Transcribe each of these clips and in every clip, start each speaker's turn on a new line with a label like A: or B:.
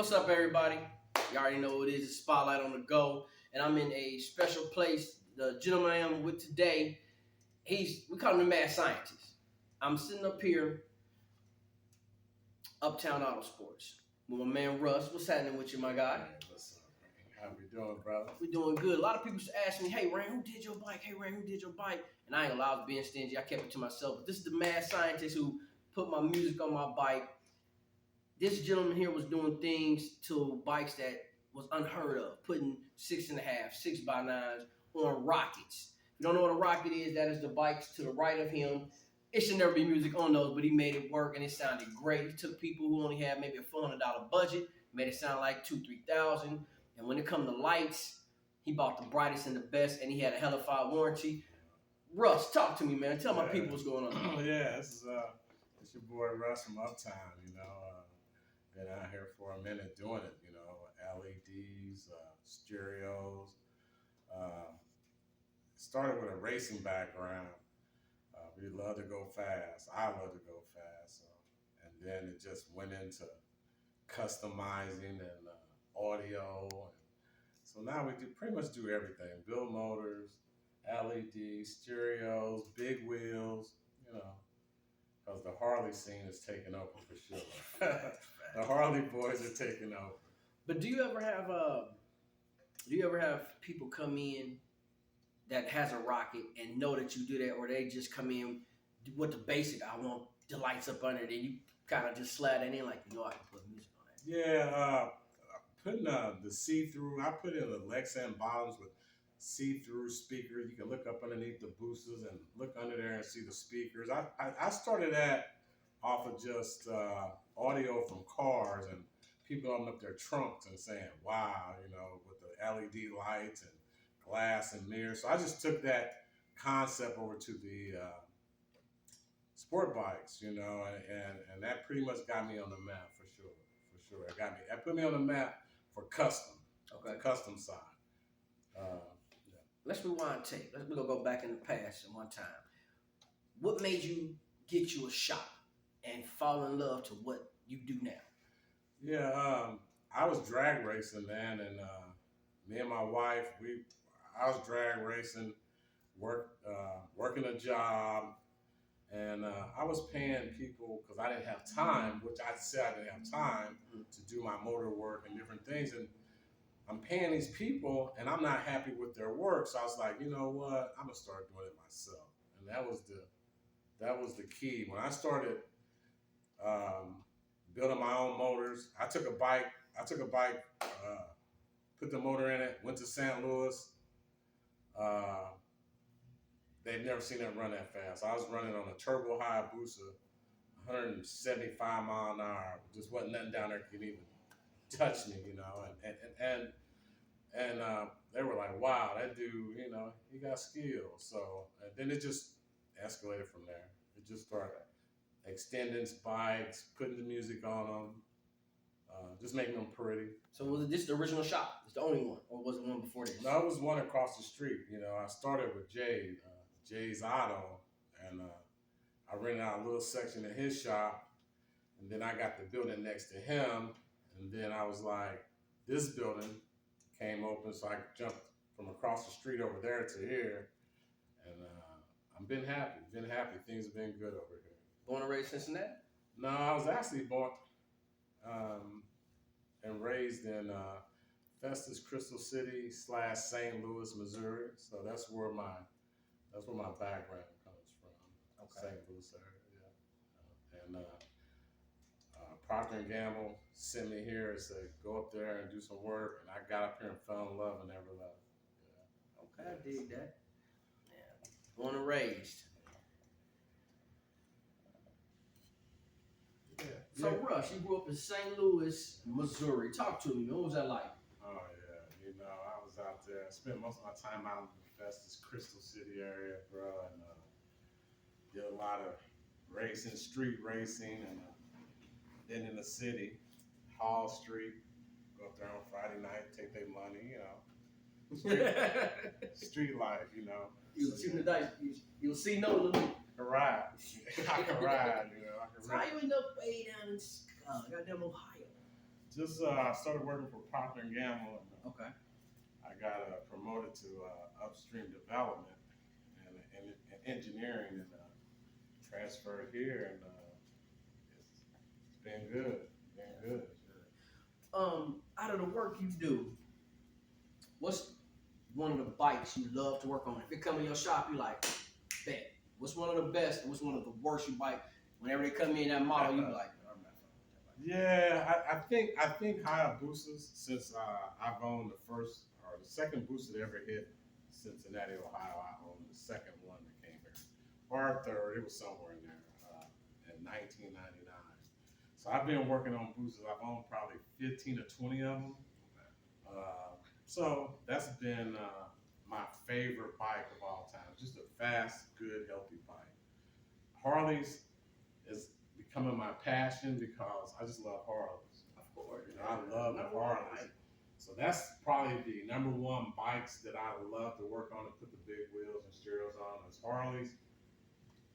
A: What's up, everybody? You already know what it is. It's Spotlight on the Go, and I'm in a special place. The gentleman I am with today, we call him the mad scientist. I'm sitting up here, Uptown Motor Sports, with my man Russ. What's happening with you, my guy?
B: Hey, what's up, man? How we doing, brother?
A: We doing good. A lot of people used to ask me, "Hey, Ran, who did your bike? Hey, Ran, who did your bike?" And I ain't gonna lie, I was being stingy. I kept it to myself. But this is the mad scientist who put my music on my bike. This gentleman here was doing things to bikes that was unheard of, putting 6.5, 6x9s on rockets. If you don't know what a rocket is, that is the bikes to the right of him. It should never be music on those, but he made it work and it sounded great. He took people who only had maybe a $400 budget, made it sound like $2,000, $3,000. And when it come to lights, he bought the brightest and the best, and he had a hellified warranty. Russ, talk to me, man. Tell my people what's going on.
B: Yeah, it's your boy Russ from Uptown. Been out here for a minute doing it. LEDs, stereos. Started with a racing background. We love to go fast. I love to go fast. And then it just went into customizing and audio. So now we pretty much do everything. Build motors, LEDs, stereos, big wheels, because the Harley scene is taking over for sure. The Harley boys are taking over.
A: But do you ever have people come in that has a rocket and know that you do that, or they just come in with the basic, I want the lights up under it, and you kind of just slide that in like, I can put music on that?
B: Yeah, putting the see-through, I put in the Lexan bottoms with see-through speakers. You can look up underneath the boosters and look under there and see the speakers. I started that off of just audio from cars and people opening up their trunks and saying, wow, with the LED lights and glass and mirrors. So I just took that concept over to the sport bikes, and that pretty much got me on the map for sure. That put me on the map for custom,
A: okay,
B: custom side.
A: Let's rewind tape. We're going to go back in the past at one time. What made you get you a shop and fall in love to what you do now?
B: Yeah, I was drag racing, man, and me and my wife, I was drag racing, working a job, and I was paying people because I didn't have time, which I said I didn't have time to do my motor work and different things, and I'm paying these people, and I'm not happy with their work. So I was like, you know what? I'm gonna start doing it myself, and that was the key. When I started building my own motors, I took a bike, put the motor in it, went to St. Louis. They'd never seen it run that fast. I was running on a turbo Hayabusa, 175 mile an hour. Just wasn't nothing down there could even touch me, and they were like, wow, that dude, he got skills. So and then it just escalated from there. It just started extending bikes, putting the music on them, just making them pretty.
A: So was this the original shop? It's the only one, or was it one before this?
B: No, it was one across the street. I started with Jay's Auto, and I rented out a little section of his shop, and then I got the building next to him, and then I was like, this building came open, so I jumped from across the street over there to here, and I've been happy. Things have been good over here.
A: Born and raised Cincinnati?
B: No, I was actually born and raised in Festus, Crystal City / St. Louis, Missouri. So that's where my background comes from.
A: Okay.
B: St. Louis area, yeah. And Procter & Gamble sent me here and said, go up there and do some work. And I got up here and fell in love and never left. Yeah.
A: Okay, I dig that. Yeah. Born and raised.
B: Yeah.
A: So, Russ, you grew up in St. Louis, Missouri. Talk to me, man. What was that like?
B: Oh, yeah. I was out there. I spent most of my time out in the Festus, Crystal City area, bro, and did a lot of racing, street racing, and then in the city, Hall Street, go up there on Friday night, take their money, Street life,
A: You was shooting the dice. You'll see no little.
B: I can ride. I can ride,
A: So how you end up way down in goddamn Ohio?
B: Just I started working for Procter and Gamble, and
A: Okay.
B: I got promoted to upstream development and engineering, and transferred here, and it's been good. Been good.
A: Out of the work you do, what's one of the bikes you love to work on? If it come in your shop, you like, bet. What's one of the best and what's one of the worst you bike? Whenever they come in that model, you be like, I'm not fucking with that bike.
B: Yeah, I think Hayabusas, since I've owned the first or the second booster that ever hit Cincinnati, Ohio. I owned the second one that came here, or third. It was somewhere in there in 1999. So I've been working on boosters. I've owned probably 15 or 20 of them. So that's been my favorite bike of all time. Just a fast, good, healthy bike. Harleys is becoming my passion because I just love Harleys.
A: Of course.
B: You know, I love the Harleys. So that's probably the number one bikes that I love to work on and put the big wheels and steerios on is Harleys.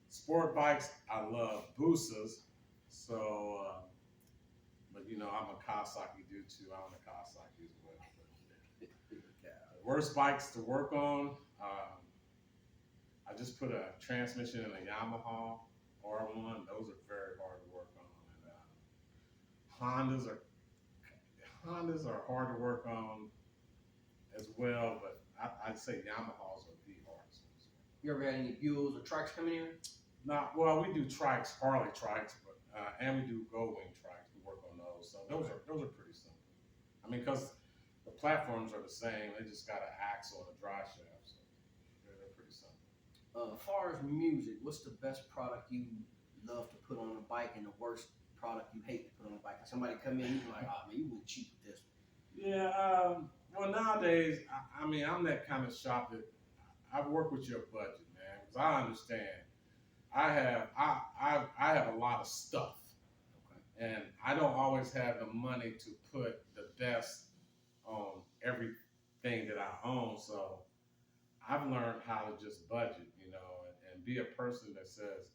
B: Sport bikes, I love Busas. So, but you know, I'm a Kawasaki dude too. I own a Kawasaki as well. Worst bikes to work on. I just put a transmission in a Yamaha R1. Those are very hard to work on. And Hondas are hard to work on as well, but I'd say Yamahas are the hardest ones.
A: You ever had any Buells or trikes coming in?
B: Not well. We do trikes, Harley trikes, but and we do Gold Wing trikes. We work on those, so those are pretty simple. I mean, because the platforms are the same. They just got an axle and a drive shaft, so they're pretty simple.
A: As far as music, what's the best product you love to put on a bike and the worst product you hate to put on a bike? Like somebody come in, you like, oh man, you went cheap with this one.
B: Yeah. Well, nowadays, I mean, I'm that kind of shop that I work with your budget, man, because I understand. I have a lot of stuff,
A: Okay.
B: and I don't always have the money to put the best on everything that I own. So I've learned how to just budget, you know, and be a person that says,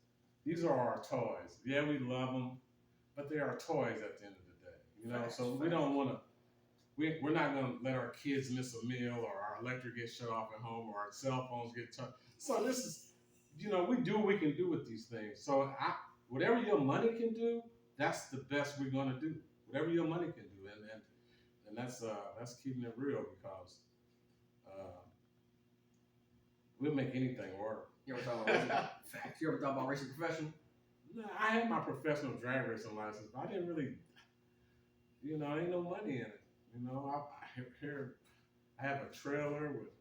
B: these are our toys. Yeah, we love them, but they are toys at the end of the day, you know. So we don't want to. We're not going to let our kids miss a meal or our electric get shut off at home or our cell phones get turned. So this is, you know, we do what we can do with these things. So whatever your money can do, that's the best we're going to do. Whatever your money can do, and that's keeping it real because we'll make anything work.
A: You ever thought about racing? Facts. You ever thought about racing professional?
B: No, I had my professional drag racing license, but I didn't really, you know, ain't no money in it. You know, I have a trailer with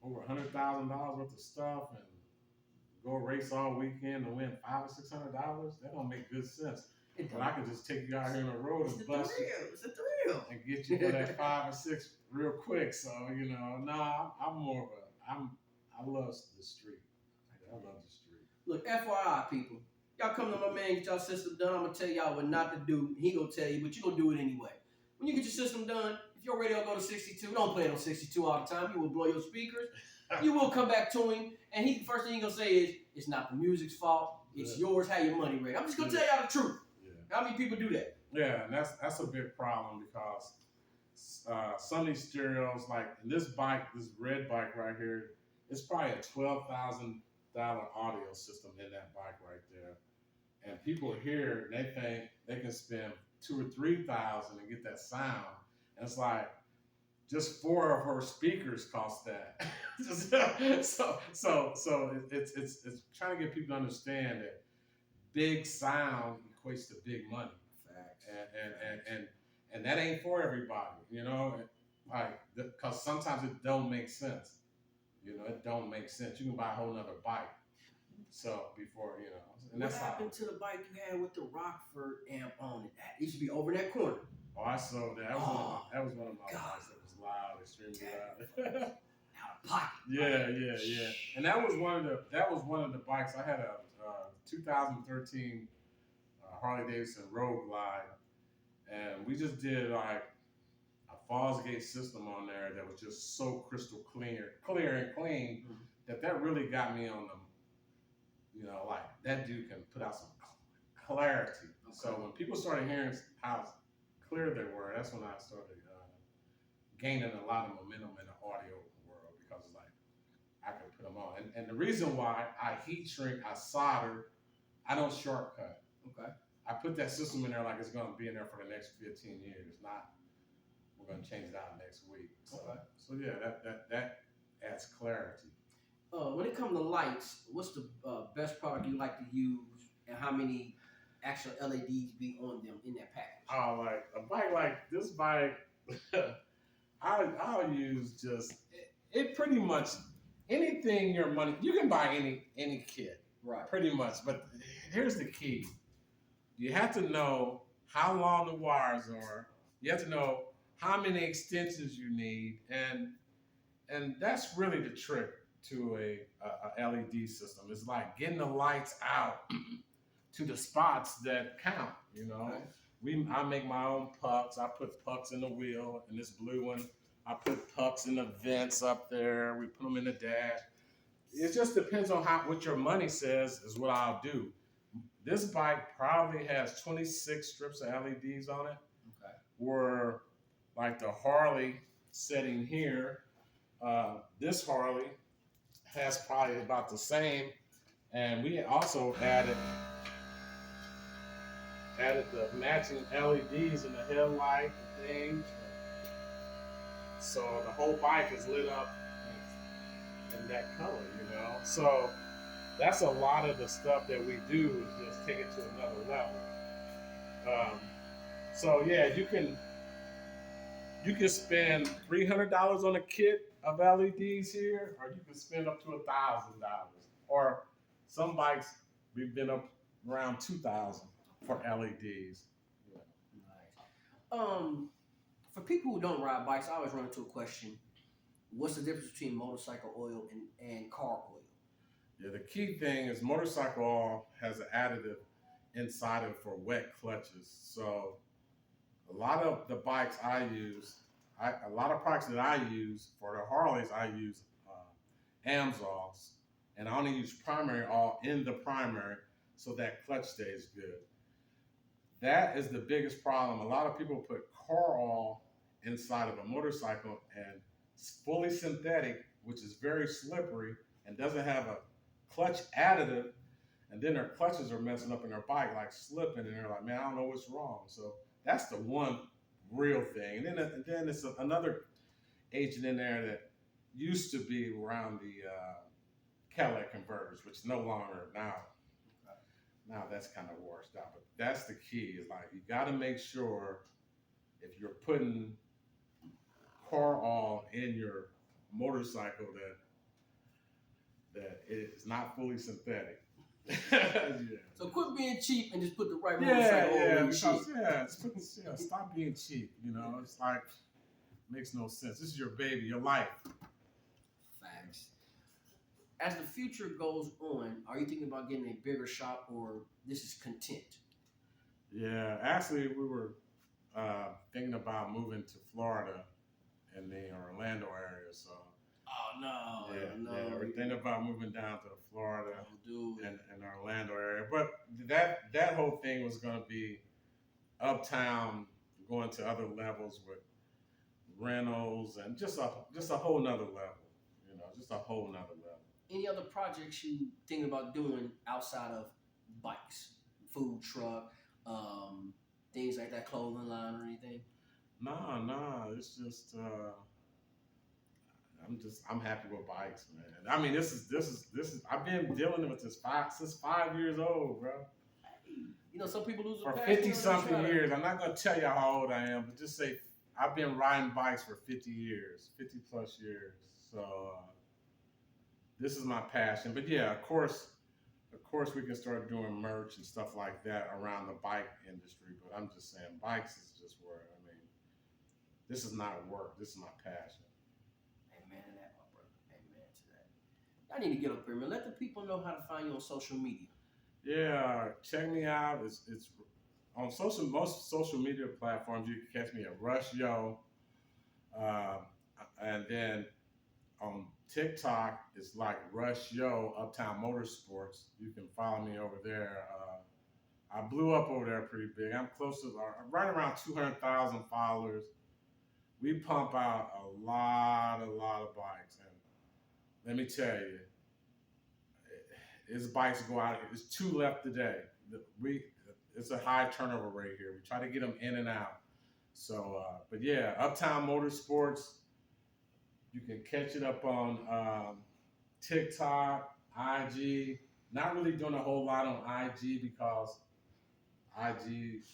B: over $100,000 worth of stuff and go race all weekend and win $500 or $600. That don't make good sense. But I could just take you out here on the road and bust you
A: It's a thrill.
B: and get you for that 5 or 6 real quick. So you know, I'm more of I love the street. I love the street.
A: Look, FYI, people, y'all come to my man, get y'all system done. I'm gonna tell y'all what not to do. He gonna tell you, but you gonna do it anyway. When you get your system done, if your radio go to 62, don't play it on 62 all the time. You will blow your speakers. You will come back to him, and he first thing he gonna say is, "It's not the music's fault. It's yours. Have your money ready." I'm just gonna tell y'all the truth.
B: Yeah.
A: How many people do that?
B: Yeah, and that's a big problem because some of these stereos, like this red bike right here, it's probably a $12,000 audio system in that bike right there. And people here, they think they can spend $2,000 or $3,000 and get that sound. And it's like just 4 of her speakers cost that. so it's trying to get people to understand that big sound equates to big money.
A: Facts.
B: And that ain't for everybody, you know, like because sometimes it don't make sense. You know, it don't make sense. You can buy a whole nother bike. So before, you know, and
A: What
B: that's
A: happened to the bike you had with the Rockford amp on it? It used to be over in that corner.
B: Oh, I sold that. That was one of my bikes that was loud, extremely loud.
A: Out of pocket.
B: Yeah. And that was one of the bikes. I had a 2013 Harley Davidson Road Glide, and we just did like a Fosgate system on there that was just so crystal clear and clean that really got me on them. You know, like that dude can put out some clarity. Okay. So when people started hearing how clear they were, that's when I started gaining a lot of momentum in the audio world because it's like I could put them on. And the reason why I heat shrink, I solder, I don't shortcut.
A: Okay.
B: I put that system in there like it's going to be in there for the next 15 years. Not we're going to change it out next week. So,
A: Okay.
B: so yeah, that adds clarity.
A: When it comes to lights, what's the best product you like to use, and how many actual LEDs be on them in that package?
B: Oh, like a bike like this bike, I'll use just it pretty much anything your money. You can buy any kit,
A: Right.
B: pretty much. But here's the key: you have to know how long the wires are. You have to know how many extensions you need, and that's really the trick to a LED system. It's like getting the lights out to the spots that count. You know,
A: Okay.
B: I make my own pucks. I put pucks in the wheel, and this blue one, I put pucks in the vents up there. We put them in the dash. It just depends on what your money says is what I'll do. This bike probably has 26 strips of LEDs on it.
A: Okay.
B: Where like the Harley setting here, this Harley has probably about the same, and we also added the matching LEDs in the headlight and things. So the whole bike is lit up in that color, you know. So that's a lot of the stuff that we do is just take it to another level. So yeah, you can spend $300 on a kit of LEDs here, or you can spend up to $1,000. Or some bikes we've been up around $2,000 for LEDs.
A: Nice. For people who don't ride bikes, I always run into a question: what's the difference between motorcycle oil and car oil?
B: Yeah, the key thing is motorcycle oil has an additive inside it for wet clutches. So a lot of the bikes I use, a lot of products that I use for the Harleys, I use Amsols, and I only use primary oil in the primary so that clutch stays good. That is the biggest problem. A lot of people put car oil inside of a motorcycle and it's fully synthetic, which is very slippery and doesn't have a clutch additive. And then their clutches are messing up in their bike, like slipping, and they're like, man, I don't know what's wrong. So that's the one real thing. And then it's another agent in there that used to be around the Cadillac converters, which no longer now. Now that's kind of washed out. But that's the key. Is like you got to make sure if you're putting car oil in your motorcycle that it is not fully synthetic. Yeah.
A: So quit being cheap and just put the right motorcycle oil in your shit.
B: Stop being cheap. You know, it's like makes no sense. This is your baby, your life.
A: Facts. As the future goes on, are you thinking about getting a bigger shop, or this is content?
B: Yeah, actually, we were thinking about moving to Florida in the Orlando area. So.
A: Oh no!
B: Yeah, we're thinking about moving down to Florida
A: dude.
B: and Orlando area. But that whole thing was going to be Uptown, going to other levels with rentals and just a whole nother level. You know, just a whole nother level.
A: Any other projects you thinking about doing outside of bikes, food truck, things like that, clothing line or anything?
B: Nah. It's just. I'm happy with bikes, man. I mean, this is. I've been dealing with this since 5 years old, bro.
A: You know, some people lose
B: for 50-something years. I'm not gonna tell you how old I am, but just say I've been riding bikes for 50 years, 50 plus years. So this is my passion. But yeah, of course, we can start doing merch and stuff like that around the bike industry. But I'm just saying, bikes is just where this is not work. This is my passion.
A: Amen to that, my brother. Amen to that. I need to get up here, man. Let the people know how to find you on social media.
B: Yeah, check me out. It's on most social media platforms. You can catch me at Russ Yo, and then on TikTok it's like Russ Yo Uptown Motor Sports. You can follow me over there. I blew up over there pretty big. I'm close to right around 200,000 followers. We pump out a lot of bikes, and let me tell you, his bikes go out. It's two left today. It's a high turnover rate here. We try to get them in and out. So, but yeah, Uptown Motor Sports. You can catch it up on TikTok, IG. Not really doing a whole lot on IG because IG.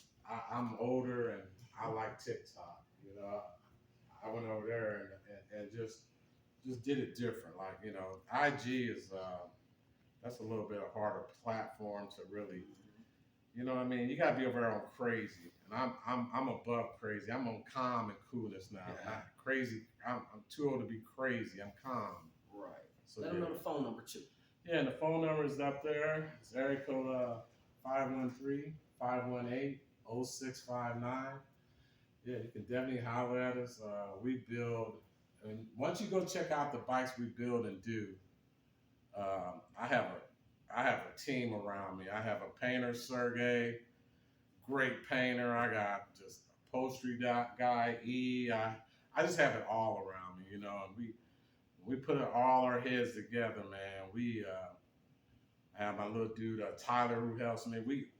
B: I'm older and I like TikTok. You know, I went over there and just did it different. Like IG is that's a little bit of harder platform to really. You know what I mean? You gotta be over there on crazy, and I'm above crazy. I'm on calm and coolness now.
A: Yeah.
B: Not crazy. I'm too old to be crazy. I'm calm.
A: Right.
B: So
A: Let them know the phone number too.
B: Yeah, and the phone number is up there. It's area code 513-518-0659. Yeah, you can definitely holler at us. We build, and once you go check out the bikes we build and do, I have a team around me. I have a painter, Sergey, great painter. I got just a upholstery guy, E. I just have it all around me, and we put all our heads together, man. I have my little dude Tyler who helps me. We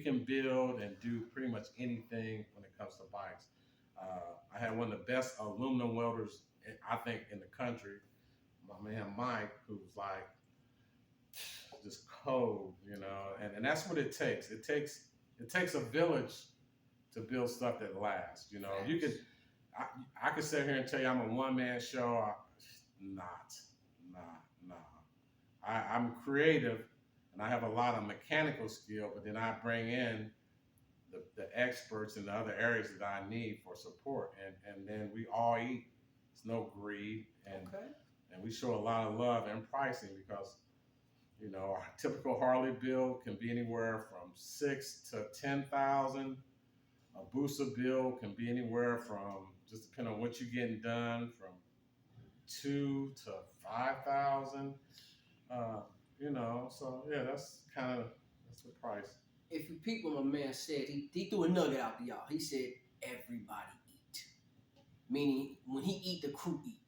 B: can build and do pretty much anything when it comes to bikes. I had one of the best aluminum welders I think in the country, my man Mike, who's like just cold, and that's what it takes. It takes a village to build stuff that lasts. You could I could sit here and tell you I'm a one-man show. Nah. I'm creative and I have a lot of mechanical skill, but then I bring in the experts in the other areas that I need for support, and then we all eat. It's no greed, and we show a lot of love and pricing because our typical Harley build can be anywhere from 6 to 10,000. A booster build can be anywhere from, just depending on what you're getting done, from 2 to 5,000. So yeah, that's the price.
A: If you peep what my man said, he threw a nugget out to y'all. He said, everybody eat. Meaning, when he eat, the crew eat.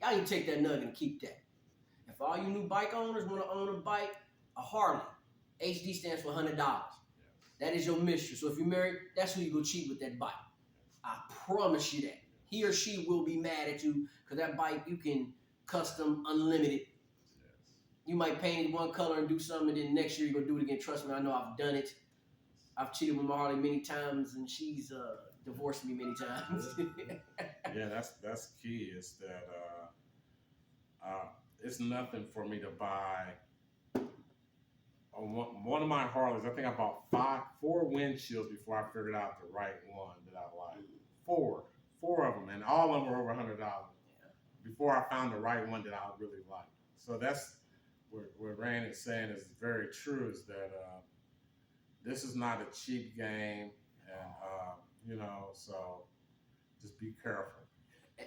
A: Y'all need to take that nugget and keep that. If all you new bike owners want to own a bike, a Harley, HD stands for $100. That is your mistress. So if you're married, that's who you go cheat with that bike. I promise you that. He or she will be mad at you because that bike, you can custom unlimited. You might paint it one color and do something, and then next year you're going to do it again. Trust me, I know I've done it. I've cheated with my Harley many times, and she's divorced me many times.
B: Yeah, that's key. Is that it's nothing for me to buy. On one of my Harleys, I think I bought 4 windshields before I figured out the right one that I like. 4 of them, and all of them were over $100 before I found the right one that I really like. So that's what Rand is saying is very true. Is that this is not a cheap game, and so just be careful.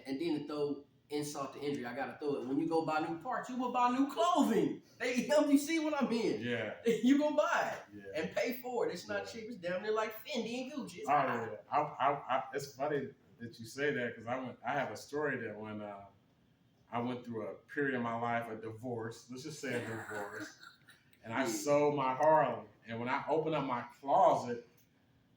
A: And then to throw insult to injury, I gotta throw it. When you go buy new parts, you will buy new clothing. You see what I mean?
B: Yeah.
A: You gonna buy it and pay for it. It's not cheap. It's down there like Fendi and Gucci.
B: It's funny that you say that because I have a story that when I went through a period in my life, a divorce. Let's just say a divorce, and I sold my Harley. And when I opened up my closet,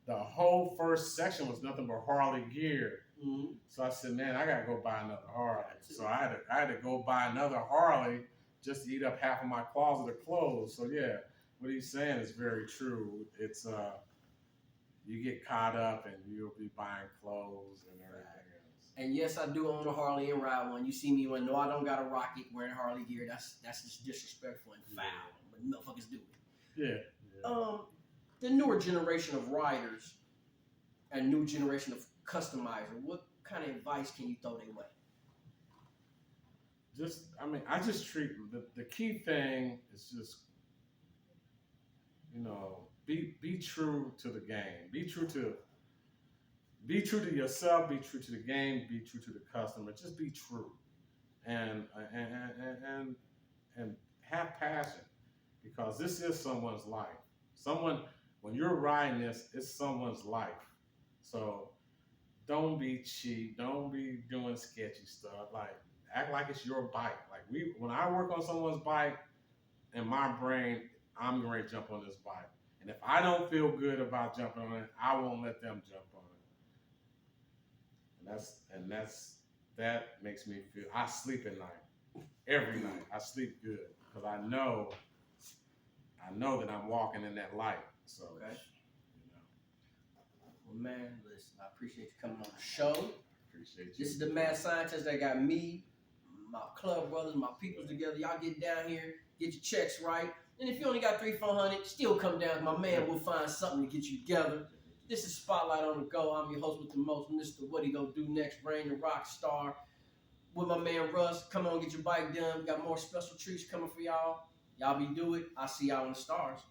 B: the whole first section was nothing but Harley gear.
A: Mm-hmm.
B: So I said, man, I gotta go buy another Harley. So I had to go buy another Harley just to eat up half of my closet of clothes. So yeah, what he's saying is very true. It's you get caught up and you'll be buying clothes and everything else.
A: And yes, I do own a Harley and ride one. You see me when I don't got a rocket wearing Harley gear. That's just disrespectful and foul. But motherfuckers do it.
B: Yeah.
A: The newer generation of riders and new generation of customizer, what kind of advice can you throw their way?
B: I just treat the key thing is just, be true to the game. Be true to yourself. Be true to the game. Be true to the customer. Just be true, and have passion, because this is someone's life. when you're riding this, it's someone's life. So don't be cheap. Don't be doing sketchy stuff. Like act like it's your bike. Like when I work on someone's bike, in my brain, I'm going to jump on this bike. And if I don't feel good about jumping on it, I won't let them jump on it. That makes me feel. I sleep at night, every night. I sleep good because I know that I'm walking in that light. So,
A: Okay.
B: you know,
A: Well, man, listen, I appreciate you coming on the show.
B: appreciate you.
A: This is the mad scientist that got me, my club brothers, my peoples together. Y'all get down here, get your checks right. And if you only got 300-400, still come down. My man will find something to get you together. This is Spotlight on the Go. I'm your host with the most, Mr. What He Gonna Do Next, Brain the Rock Star. With my man Russ. Come on, get your bike done. We got more special treats coming for y'all. Y'all be do it. I'll see y'all in the stars.